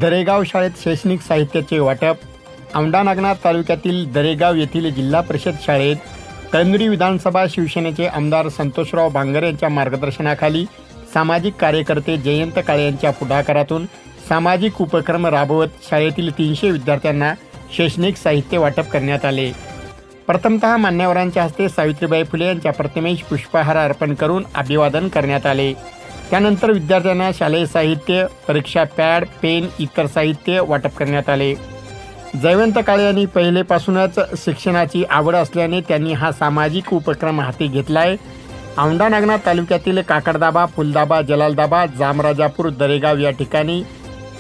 दरेगाव शाळेत शैक्षणिक साहित्याचे वाटप. औंढा नागनाथ तालुक्यातील दरेगाव येथील जिल्हा परिषद शाळेत कळमनुरी विधानसभा शिवसेनेचे आमदार संतोषराव बांगर यांच्या मार्गदर्शनाखाली सामाजिक कार्यकर्ते जयंत काळे यांच्या पुढाकारातून सामाजिक उपक्रम राबवत शाळेतील 300 विद्यार्थ्यांना शैक्षणिक साहित्य वाटप करण्यात आले. प्रथमतः मान्यवरांच्या हस्ते सावित्रीबाई फुले यांच्या प्रतिमेस पुष्पहार अर्पण करून अभिवादन करण्यात आले. त्यानंतर विद्यार्थ्यांना शालेय साहित्य, परीक्षा पॅड, पेन इतर साहित्य वाटप करण्यात आले. जयवंत काळे यांनी पहिलेपासूनच शिक्षणाची आवड असल्याने त्यांनी हा सामाजिक उपक्रम हाती घेतला आहे. औंढा नागनाथ तालुक्यातील काकडदाबा, फुलदाबा, जलालदाबा, जामराजापूर, दरेगाव या ठिकाणी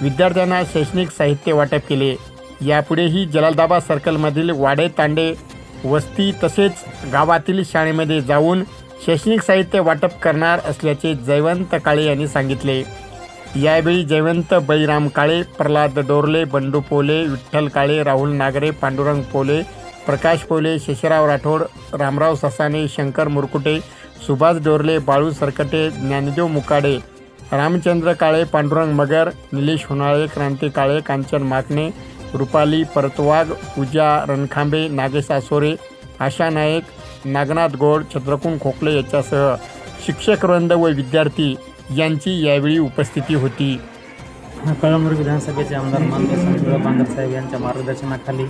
विद्यार्थ्यांना शैक्षणिक साहित्य वाटप केले. यापुढेही जलालदाबा सर्कलमधील वाडे तांडे वस्ती तसेच गावातील शाळेमध्ये जाऊन शैक्षणिक साहित्य वाटप करणार असल्याचे जयवंत काळे यांनी सांगितले. यावेळी जयवंत बळीराम काळे, प्रल्हाद डोरले, बंडू पोले, विठ्ठल काळे, राहुल नागरे, पांडुरंग पोले, प्रकाश पोले, शशीराव राठोड, रामराव ससाने, शंकर मुरकुटे, सुभाष डोरले, बाळू सरकटे, ज्ञानदेव मुकाडे, रामचंद्र काळे, पांडुरंग मगर, निलेश होनाळे, क्रांती काळे, कांचन माकणे, रुपाली परतवाग, पूजा रणखांबे, नागेश आसोरे, आशा नाईक, नागनाथ गोड, छत्रकुंड खोकले याच्यासह शिक्षकवृंद व विद्यार्थी यांची यावेळी उपस्थिती होती. कळमनुरी विधानसभेचे आमदार माननीय संतोषराव बांगर साहेब यांच्या मार्गदर्शनाखाली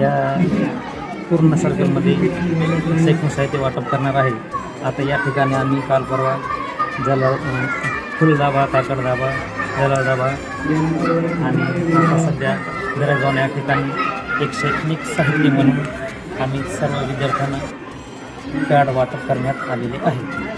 या पूर्ण सर्कलमध्ये शैक्षणिक साहित्य वाटप करणार आहे. आता या ठिकाणी आम्ही काल परवा फुलदाबा, काकडदाबा, जलालदाबा आणि आता सध्या दरेगाव या ठिकाणी एक शैक्षणिक साहित्य म्हणून आम्ही सर्व विद्यार्थ्यांना पॅड वाटप करण्यात आलेले आहे.